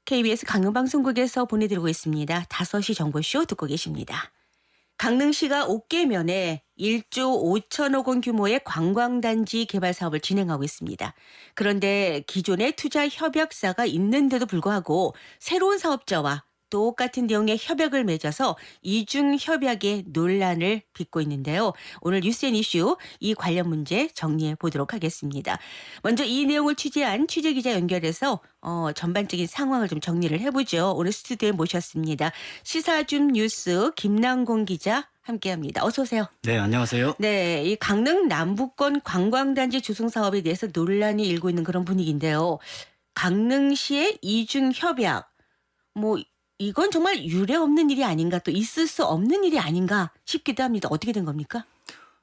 KBS 강릉방송국에서 보내드리고 있습니다. 5시 정보쇼 듣고 계십니다. 강릉시가 옥계면에 1조 5천억 원 규모의 관광단지 개발 사업을 진행하고 있습니다. 그런데 기존의 투자 협약사가 있는데도 불구하고 새로운 사업자와 똑같은 내용의 협약을 맺어서 이중 협약의 논란을 빚고 있는데요. 오늘 뉴스앤 이슈 이 관련 문제 정리해 보도록 하겠습니다. 먼저 이 내용을 취재한 취재기자 연결해서 전반적인 상황을 좀 정리를 해보죠. 오늘 스튜디오에 모셨습니다. 시사줌 뉴스 김남공 기자 함께합니다. 어서 오세요. 네, 안녕하세요. 네, 이 강릉 남부권 관광단지 조성 사업에 대해서 논란이 일고 있는 그런 분위기인데요. 강릉시의 이중 협약, 이건 정말 유례 없는 일이 아닌가, 또 있을 수 없는 일이 아닌가 싶기도 합니다. 어떻게 된 겁니까?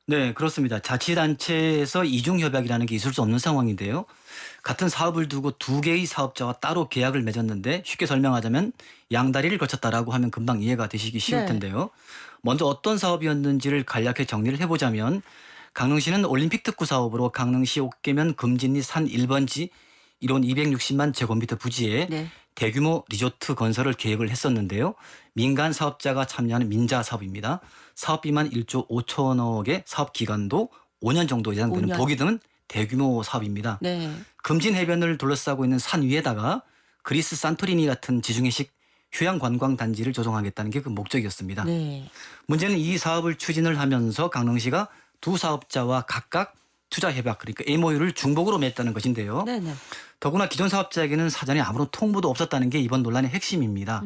네, 그렇습니다. 자치단체에서 이중협약이라는 게 있을 수 없는 상황인데요. 같은 사업을 두고 두 개의 사업자와 따로 계약을 맺었는데 쉽게 설명하자면 양다리를 거쳤다라고 하면 금방 이해가 되시기 쉬울 네. 텐데요. 먼저 어떤 사업이었는지를 간략히 정리를 해보자면 강릉시는 올림픽 특구 사업으로 강릉시 옥계면 금진리 산 1번지 1원 260만 제곱미터 부지에 네. 대규모 리조트 건설을 계획을 했었는데요. 민간 사업자가 참여하는 민자 사업입니다. 사업비만 1조 5천억의 사업 기간도 5년 정도 예상되는 5년. 보기 드문 대규모 사업입니다. 네. 금진 해변을 둘러싸고 있는 산 위에다가 그리스 산토리니 같은 지중해식 휴양 관광 단지를 조성하겠다는 게 그 목적이었습니다. 네. 문제는 이 사업을 추진을 하면서 강릉시가 두 사업자와 각각 투자 협약, 그러니까 MOU를 중복으로 맺었다는 것인데요. 네네. 더구나 기존 사업자에게는 사전에 아무런 통보도 없었다는 게 이번 논란의 핵심입니다.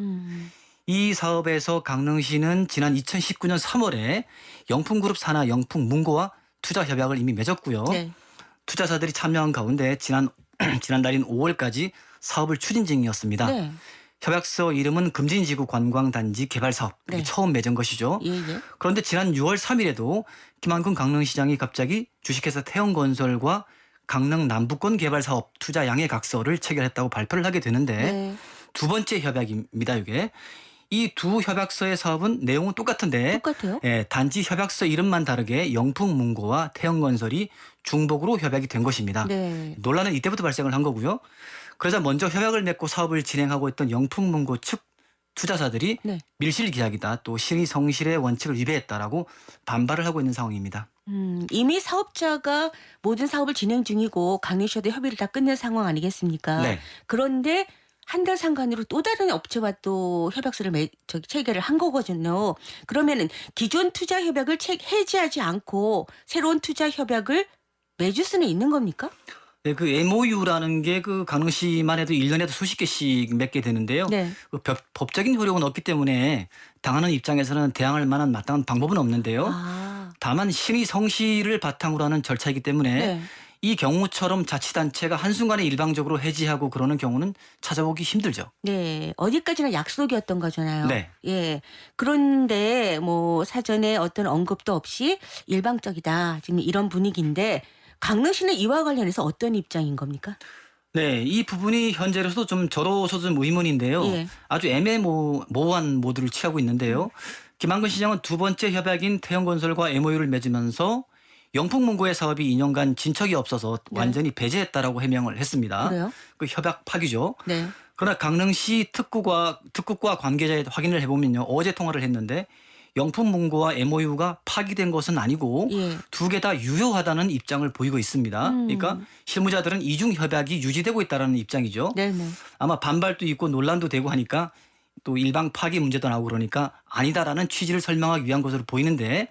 이 사업에서 강릉시는 지난 2019년 3월에 영풍그룹 산하 영풍문고와 투자 협약을 이미 맺었고요. 네. 투자자들이 참여한 가운데 지난달인 5월까지 사업을 추진 중이었습니다. 네. 협약서 이름은 금진지구 관광단지 개발사업, 네. 처음 맺은 것이죠. 예, 예. 그런데 지난 6월 3일에도 김한근 강릉시장이 갑자기 주식회사 태영건설과 강릉 남부권 개발사업 투자 양해각서를 체결했다고 발표를 하게 되는데 네. 두 번째 협약입니다. 이게 이 두 협약서의 사업은 내용은 똑같은데 똑같아요? 단지 협약서 이름만 다르게 영풍문고와 태영건설이 중복으로 협약이 된 것입니다. 네. 논란은 이때부터 발생을 한 거고요. 그러자 먼저 협약을 맺고 사업을 진행하고 있던 영풍문고 측 투자사들이 네. 밀실 계약이다, 또 실의 성실의 원칙을 위배했다라고 반발을 하고 있는 상황입니다. 이미 사업자가 모든 사업을 진행 중이고 강릉시와도 협의를 다 끝낸 상황 아니겠습니까? 네. 그런데 한 달 상간으로 또 다른 업체와 또 협약서를 체결을 한 거거든요. 그러면은 기존 투자 협약을 해지하지 않고 새로운 투자 협약을 맺을 수는 있는 겁니까? 네, 그 MOU라는 게 그 강릉시만 해도 1년에도 수십 개씩 맺게 되는데요. 네. 그 법적인 효력은 없기 때문에 당하는 입장에서는 대항할 만한 마땅한 방법은 없는데요. 아, 다만 신의 성실을 바탕으로 하는 절차이기 때문에 네. 이 경우처럼 자치단체가 한순간에 일방적으로 해지하고 그러는 경우는 찾아보기 힘들죠. 네. 어디까지나 약속이었던 거잖아요. 네. 예. 그런데 사전에 어떤 언급도 없이 일방적이다, 지금 이런 분위기인데 강릉시는 이와 관련해서 어떤 입장인 겁니까? 네, 이 부분이 현재로서도 좀 저로서도 좀 의문인데요. 예. 아주 애매모호한 모드를 취하고 있는데요. 김한근 시장은 두 번째 협약인 태영건설과 MOU를 맺으면서 영풍문고의 사업이 2년간 진척이 없어서 네. 완전히 배제했다라고 해명을 했습니다. 그래요? 그 협약 파기죠. 네. 그러나 강릉시 특구과 관계자에 확인을 해보면요, 어제 통화를 했는데 영풍문고와 MOU가 파기된 것은 아니고 예. 두 개 다 유효하다는 입장을 보이고 있습니다. 그러니까 실무자들은 이중 협약이 유지되고 있다는 입장이죠. 네네. 아마 반발도 있고 논란도 되고 하니까 또 일방 파기 문제도 나오고 그러니까 아니다라는 취지를 설명하기 위한 것으로 보이는데,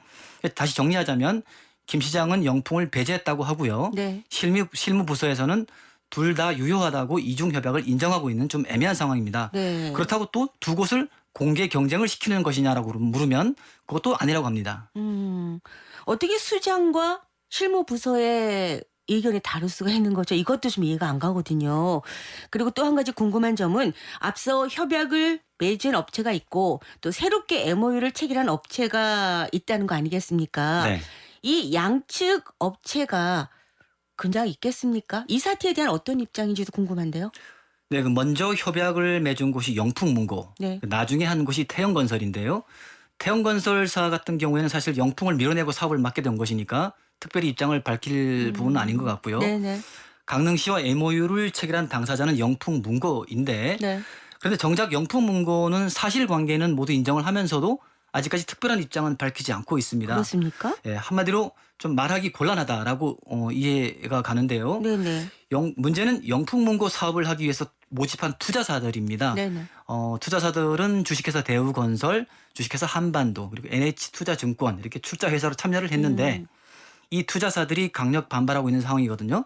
다시 정리하자면 김 시장은 영풍을 배제했다고 하고요. 네. 실무부서에서는 둘 다 유효하다고 이중 협약을 인정하고 있는 좀 애매한 상황입니다. 네. 그렇다고 또 두 곳을 공개 경쟁을 시키는 것이냐라고 물으면 그것도 아니라고 합니다. 어떻게 수장과 실무부서의 의견이 다를 수가 있는 거죠? 이것도 좀 이해가 안 가거든요. 그리고 또 한 가지 궁금한 점은 앞서 협약을 맺은 업체가 있고 또 새롭게 MOU를 체결한 업체가 있다는 거 아니겠습니까? 네. 이 양측 업체가 근자가 있겠습니까? 이 사태에 대한 어떤 입장인지도 궁금한데요. 네, 그 먼저 협약을 맺은 곳이 영풍문고, 네. 나중에 한 곳이 태영건설인데요. 태영건설사 같은 경우에는 사실 영풍을 밀어내고 사업을 맡게 된 것이니까 특별히 입장을 밝힐 부분은 아닌 것 같고요. 네네. 강릉시와 MOU를 체결한 당사자는 영풍문고인데 네. 그런데 정작 영풍문고는 사실관계는 모두 인정을 하면서도 아직까지 특별한 입장은 밝히지 않고 있습니다. 그렇습니까? 예, 한마디로 좀 말하기 곤란하다라고 이해가 가는데요. 네네. 문제는 영풍문고 사업을 하기 위해서 모집한 투자사들입니다. 네네. 투자사들은 주식회사 대우건설, 주식회사 한반도, 그리고 NH투자증권 이렇게 출자 회사로 참여를 했는데 이 투자사들이 강력 반발하고 있는 상황이거든요.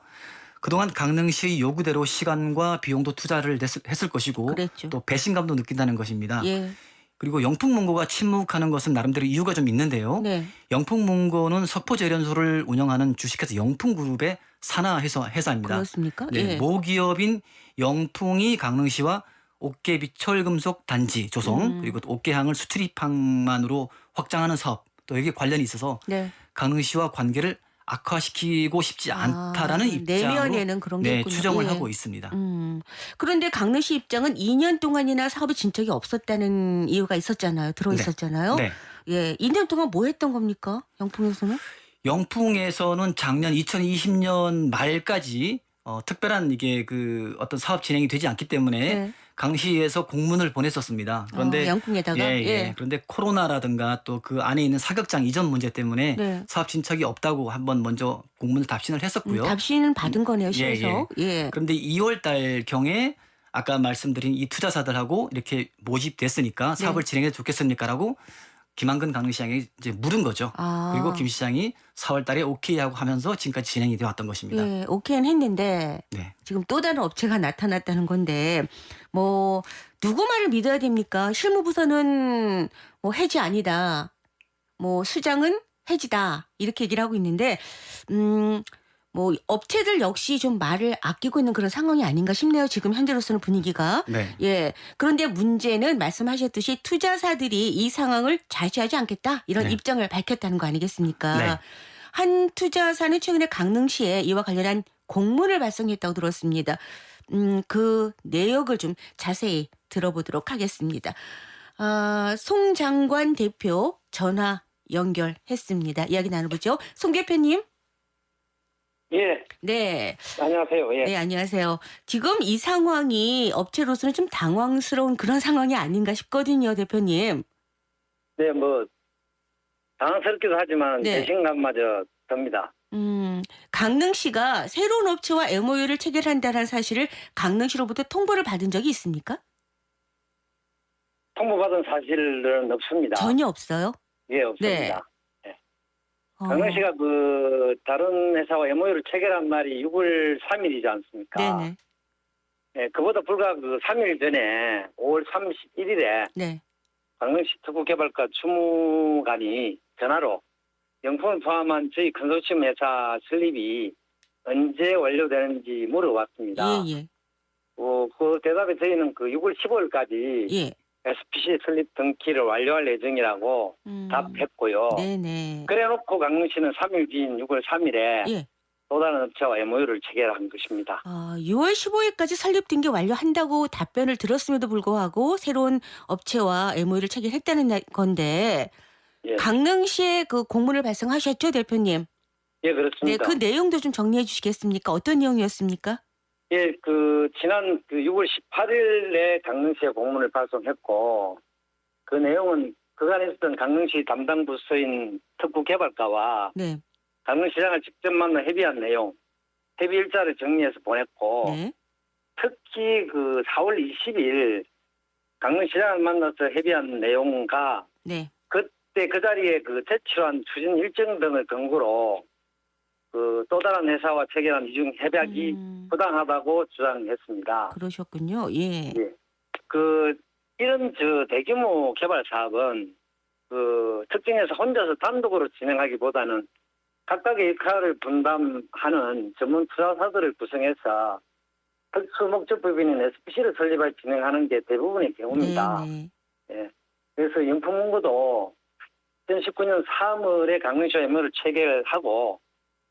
그동안 강릉시의 요구대로 시간과 비용도 투자를 했을 것이고 그랬죠. 또 배신감도 느낀다는 것입니다. 예. 그리고 영풍문고가 침묵하는 것은 나름대로 이유가 좀 있는데요. 네. 영풍문고는 석포제련소를 운영하는 주식회사 영풍그룹의 산하 회사입니다. 그렇습니까? 네, 예. 모기업인 영풍이 강릉시와 옥계 비철금속 단지 조성 그리고 또 옥계항을 수출입항만으로 확장하는 사업 또 여기에 관련이 있어서 네. 강릉시와 관계를 악화시키고 싶지 않다라는 입장으로 내면에는 그런 게 있군요. 추정을 예. 하고 있습니다. 그런데 강릉시 입장은 2년 동안이나 사업이 진척이 없었다는 이유가 있었잖아요. 들어 있었잖아요. 네. 예. 2년 동안 뭐 했던 겁니까? 영풍에서는? 영풍에서는 작년 2020년 말까지 특별한 이게 그 어떤 사업 진행이 되지 않기 때문에 네. 강시에서 공문을 보냈었습니다. 그런데 영풍에다가? 예, 예. 예. 그런데 코로나라든가 또 그 안에 있는 사격장 이전 문제 때문에 네. 사업 진척이 없다고 한번 먼저 공문을 답신을 했었고요. 답신은 받은 거네요, 예, 시에서. 예. 그런데 2월 달 경에 아까 말씀드린 이 투자사들하고 이렇게 모집됐으니까 사업을 진행해도 좋겠습니까라고 김한근 강릉시장이 이제 물은 거죠. 그리고 김 시장이 4월 달에 오케이하고 하면서 지금까지 진행이 되어 왔던 것입니다. 예, 오케이는 했는데 네. 지금 또 다른 업체가 나타났다는 건데 뭐 누구 말을 믿어야 됩니까? 실무부서는 뭐 해지 아니다. 뭐 수장은 해지다. 이렇게 얘기를 하고 있는데 뭐 업체들 역시 좀 말을 아끼고 있는 그런 상황이 아닌가 싶네요. 지금 현재로서는 분위기가. 네. 예. 그런데 문제는 말씀하셨듯이 투자사들이 이 상황을 좌시하지 않겠다. 이런 네. 입장을 밝혔다는 거 아니겠습니까? 네. 한 투자사는 최근에 강릉시에 이와 관련한 공문을 발송했다고 들었습니다. 그 내역을 좀 자세히 들어보도록 하겠습니다. 송 장관 대표 전화 연결했습니다. 이야기 나눠보죠. 송 대표님. 예, 네. 안녕하세요. 예. 네, 안녕하세요. 지금 이 상황이 업체로서는 좀 당황스러운 그런 상황이 아닌가 싶거든요, 대표님. 네, 뭐 당황스럽기도 하지만 네. 배신감마저 듭니다. 강릉시가 새로운 업체와 MOU를 체결한다는 사실을 강릉시로부터 통보를 받은 적이 있습니까? 통보받은 사실은 없습니다. 전혀 없어요. 예, 없습니다. 강릉시가 어, 그 다른 회사와 MOU를 체결한 날이 6월 3일이지 않습니까? 네네. 예, 그보다 불과 그 3일 전에 5월 31일에 네. 강릉시 특구개발과 추무관이 전화로 영풍을 포함한 저희 컨소시엄 회사 설립이 언제 완료되는지 물어봤습니다. 예, 예. 그 대답에 저희는 그 6월 15일까지 예. SPC 설립 등기를 완료할 예정이라고 답했고요. 네네. 그래놓고 강릉시는 3일 뒤인 6월 3일에 예. 또 다른 업체와 MOU를 체결한 것입니다. 6월 15일까지 설립 등기 완료한다고 답변을 들었음에도 불구하고 새로운 업체와 MOU를 체결했다는 건데 예, 강릉시에 그 공문을 발송하셨죠, 대표님? 예 네, 그렇습니다. 그 내용도 좀 정리해 주시겠습니까? 어떤 내용이었습니까? 예, 그 지난 그 6월 18일에 강릉시에 공문을 발송했고 그 내용은 그간에 있었던 강릉시 담당 부서인 특구개발과와 네. 강릉시장을 직접 만나 협의한 내용, 협의 일자를 정리해서 보냈고 네. 특히 그 4월 20일 강릉시장을 만나서 협의한 내용과 네. 그때 그 자리에 그 제출한 추진 일정 등을 근거로 그 또 다른 회사와 체결한 이중 협약이 부당하다고 주장했습니다. 그러셨군요. 예. 예. 그 이런 대규모 개발 사업은 그 특정 회사 혼자서 단독으로 진행하기보다는 각각의 역할을 분담하는 전문 투자사들을 구성해서 특수 목적법인인 SPC를 설립할 진행하는 게 대부분의 경우입니다. 네. 예. 그래서 영풍문고도 2019년 3월에 강릉시와 MOU를 체결하고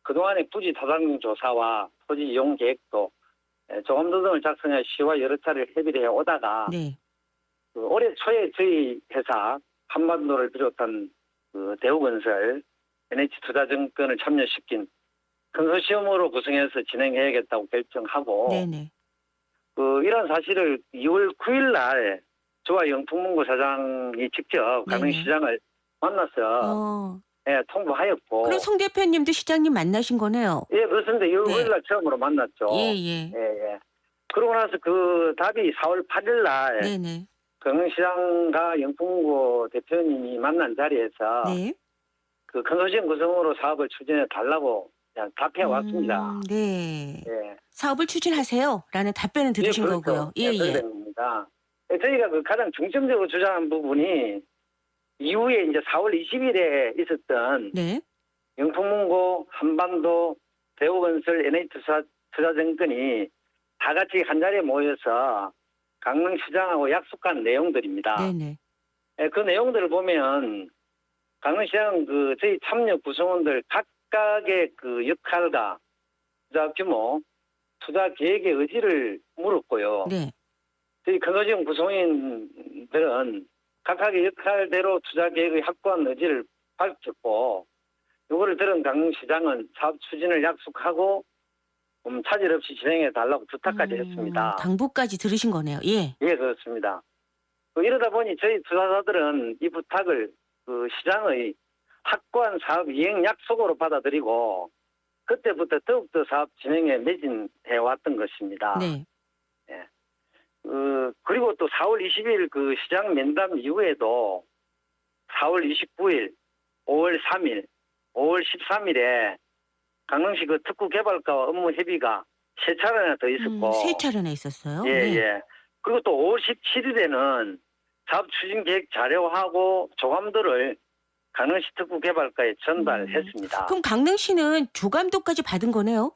그동안의 부지 타당 조사와 토지 이용 계획도 조감도 등을 작성해 시와 여러 차례 협의를 해오다가 네. 그 올해 초에 저희 회사 한반도를 비롯한 그 대우건설, NH투자증권을 참여시킨 컨소시엄으로 구성해서 진행해야겠다고 결정하고 네네. 이런 사실을 2월 9일 날 저와 영풍문고 사장이 직접 네네. 강릉시장을 만나서 예, 통보하였고. 그럼 송 대표님도 시장님 만나신 거네요. 예, 그렇습니다. 2월 네. 9일 날 처음으로 만났죠. 예, 예. 예. 그러고 나서 그 답이 4월 8일 날 네네. 강릉시장과 영풍문고 대표님이 만난 자리에서 네. 그 컨소시엄 구성으로 사업을 추진해 달라고 그냥 답해 왔습니다. 네. 예. 사업을 추진하세요.라는 답변을 들으신 그렇죠. 거고요. 예, 그렇게 예. 된 겁니다. 저희가 그 가장 중점적으로 주장한 부분이 이후에 이제 4월 20일에 있었던 네. 영풍문고, 한반도, 대우건설, NH투자증권이 다 같이 한 자리에 모여서 강릉시장하고 약속한 내용들입니다. 네네. 예, 그 내용들을 보면 강릉시장 그 저희 참여 구성원들 각각의 그 역할과 투자 규모, 투자 계획의 의지를 물었고요. 네. 저희 컨소시엄 구성인들은 각각의 역할대로 투자 계획의 확고한 의지를 밝혔고, 이거를 들은 강릉시장은 사업 추진을 약속하고 차질 없이 진행해 달라고 부탁까지 했습니다. 당부까지 들으신 거네요. 예. 예, 그렇습니다. 이러다 보니 저희 투자자들은 이 부탁을 그 시장의 확고한 사업 이행 약속으로 받아들이고 그때부터 더욱더 사업 진행에 매진해 왔던 것입니다. 네. 그리고 또 4월 20일 그 시장 면담 이후에도 4월 29일, 5월 3일, 5월 13일에 강릉시 그 특구 개발과와 업무 협의가 3차례나 더 있었고. 3차례나 있었어요. 예, 네. 예. 그리고 또 5월 17일에는 사업 추진 계획 자료하고 조감도를 강릉시 특구 개발과에 전달했습니다. 그럼 강릉시는 조감도까지 받은 거네요?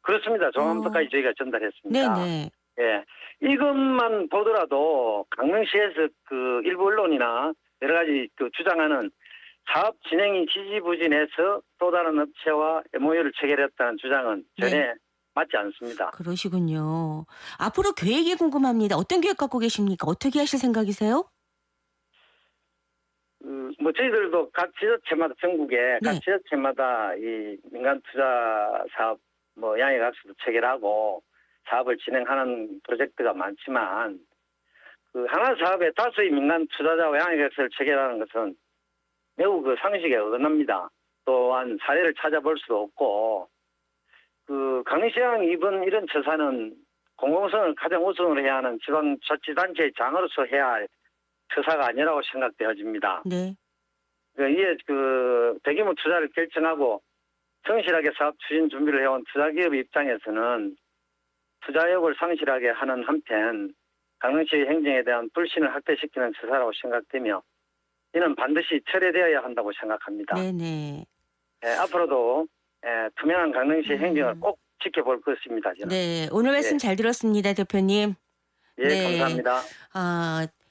그렇습니다. 조감도까지 저희가 전달했습니다. 네네. 예. 이것만 보더라도 강릉시에서 그 일부 언론이나 여러 가지 그 주장하는 사업 진행이 지지부진해서 또 다른 업체와 MOU를 체결했다는 주장은 전혀 네. 맞지 않습니다. 그러시군요. 앞으로 계획이 궁금합니다. 어떤 계획 갖고 계십니까? 어떻게 하실 생각이세요? 뭐 저희들도 각 지자체마다 전국에 각 네. 지자체마다 이 민간 투자 사업 뭐 양해각서도 체결하고 사업을 진행하는 프로젝트가 많지만 그 하나 사업에 다수의 민간 투자자와 양해각서를 체결하는 것은 매우 그 상식에 어긋납니다. 또한 사례를 찾아볼 수도 없고 그 강릉시장 이번 이런 처사는 공공성을 가장 우선으로 해야 하는 지방자치단체의 장으로서 해야 할 처사가 아니라고 생각되어집니다. 네. 이에 그 대규모 투자를 결정하고 성실하게 사업 추진 준비를 해온 투자기업 입장에서는 투자욕을 상실하게 하는 한편 강릉시의 행정에 대한 불신을 확대시키는 처사라고 생각되며 이는 반드시 철회되어야 한다고 생각합니다. 네네. 예, 앞으로도 투명한 강릉시 행정을 꼭 지켜볼 것입니다. 저는. 네. 오늘 말씀 예. 잘 들었습니다, 대표님. 예, 네. 감사합니다.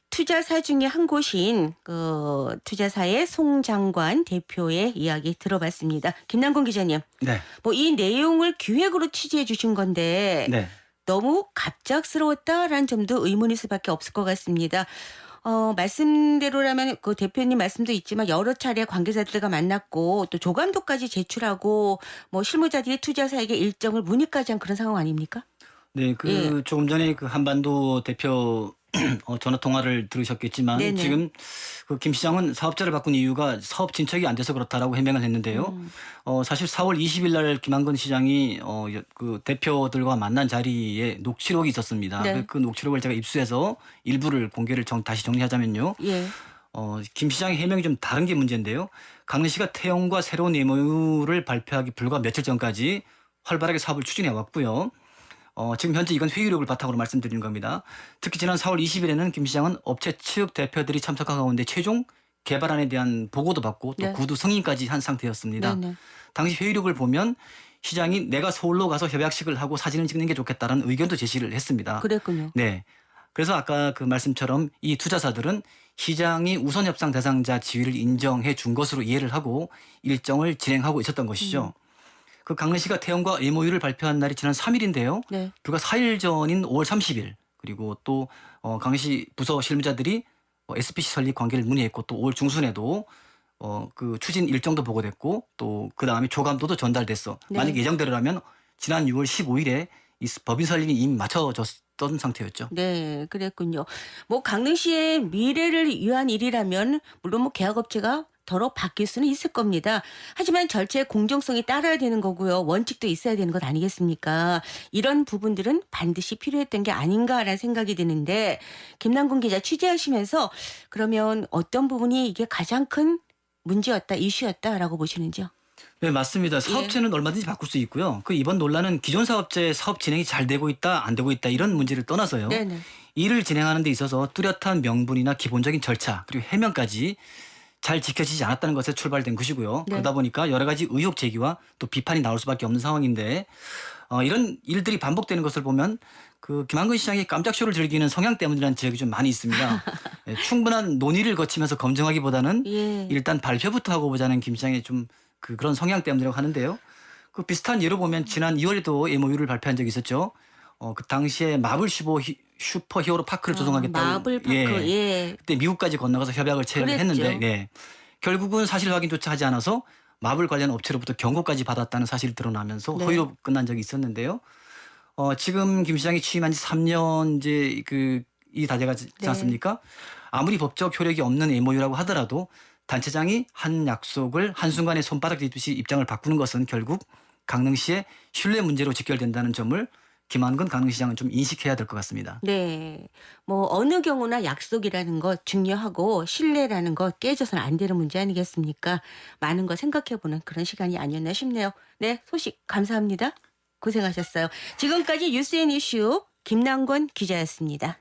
투자사 중에 한 곳인 그 투자사의 송 장관 대표의 이야기 들어봤습니다. 김남곤 기자님, 네. 뭐 이 내용을 기획으로 취재해 주신 건데 네. 너무 갑작스러웠다라는 점도 의문일 수밖에 없을 것 같습니다. 말씀대로라면 그 대표님 말씀도 있지만 여러 차례 관계자들과 만났고 또 조감도까지 제출하고 뭐 실무자들이 투자사에게 일정을 문의까지 한 그런 상황 아닙니까? 네, 예. 조금 전에 그 한반도 대표 전화 통화를 들으셨겠지만 네네. 지금 그 김 시장은 사업자를 바꾼 이유가 사업 진척이 안 돼서 그렇다라고 해명을 했는데요. 사실 4월 20일 날 김한건 시장이 그 대표들과 만난 자리에 녹취록이 있었습니다. 네. 그 녹취록을 제가 입수해서 일부를 공개를 다시 정리하자면요. 예. 김 시장의 해명이 좀 다른 게 문제인데요. 강릉시가 태영과 새로운 MOU를 발표하기 불과 며칠 전까지 활발하게 사업을 추진해 왔고요. 지금 현재 이건 회의록을 바탕으로 말씀드리는 겁니다. 특히 지난 4월 20일에는 김 시장은 업체 측 대표들이 참석한 가운데 최종 개발안에 대한 보고도 받고 또 네. 구두 승인까지 한 상태였습니다. 네네. 당시 회의록을 보면 시장이 내가 서울로 가서 협약식을 하고 사진을 찍는 게 좋겠다라는 의견도 제시를 했습니다. 그랬군요. 네. 그래서 아까 그 말씀처럼 이 투자사들은 시장이 우선 협상 대상자 지위를 인정해 준 것으로 이해를 하고 일정을 진행하고 있었던 것이죠. 그 강릉시가 태영과 MOU를 발표한 날이 지난 3일인데요. 네. 불과 4일 전인 5월 30일 그리고 또 강릉시 부서 실무자들이 SPC 설립 관계를 문의했고 또 5월 중순에도 그 추진 일정도 보고됐고 또 그 다음에 조감도도 전달됐어. 네. 만약 예정대로라면 지난 6월 15일에 이 법인 설립이 이미 맞춰졌 없던 상태였죠. 네, 그랬군요. 뭐 강릉시의 미래를 위한 일이라면 물론 뭐 계약업체가 더러 바뀔 수는 있을 겁니다. 하지만 절차의 공정성이 따라야 되는 거고요. 원칙도 있어야 되는 것 아니겠습니까? 이런 부분들은 반드시 필요했던 게 아닌가라는 생각이 드는데 김남근 기자 취재하시면서 그러면 어떤 부분이 이게 가장 큰 문제였다, 이슈였다라고 보시는지요? 네, 맞습니다. 사업체는 얼마든지 바꿀 수 있고요. 그 이번 논란은 기존 사업체의 사업 진행이 잘 되고 있다, 안 되고 있다 이런 문제를 떠나서요. 네네. 일을 진행하는 데 있어서 뚜렷한 명분이나 기본적인 절차 그리고 해명까지 잘 지켜지지 않았다는 것에 출발된 것이고요. 네. 그러다 보니까 여러 가지 의혹 제기와 또 비판이 나올 수밖에 없는 상황인데 이런 일들이 반복되는 것을 보면 그 김한근 시장이 깜짝 쇼를 즐기는 성향 때문이라는 지적이 좀 많이 있습니다. 예, 충분한 논의를 거치면서 검증하기보다는 예. 일단 발표부터 하고 보자는 김 시장의 좀 그런 성향 때문이라고 하는데요. 그 비슷한 예로 보면 지난 2월에도 MOU를 발표한 적이 있었죠. 그 당시에 마블 슈퍼 히어로 파크를 조성하겠다고. 마블 파크. 예. 그때 미국까지 건너가서 협약을 체결했는데 그랬죠. 예. 결국은 사실 확인조차 하지 않아서 마블 관련 업체로부터 경고까지 받았다는 사실이 드러나면서 네. 허위로 끝난 적이 있었는데요. 지금 김 시장이 취임한 지 3년 이제 이 다 돼가지 네. 않습니까? 아무리 법적 효력이 없는 MOU라고 하더라도 단체장이 한 약속을 한순간에 손바닥 뒤듯이 입장을 바꾸는 것은 결국 강릉시의 신뢰 문제로 직결된다는 점을 김한근 강릉시장은 좀 인식해야 될 것 같습니다. 네. 뭐 어느 경우나 약속이라는 것 중요하고 신뢰라는 것 깨져서는 안 되는 문제 아니겠습니까? 많은 거 생각해 보는 그런 시간이 아니었나 싶네요. 네, 소식 감사합니다. 고생하셨어요. 지금까지 뉴스앤 이슈 김남권 기자였습니다.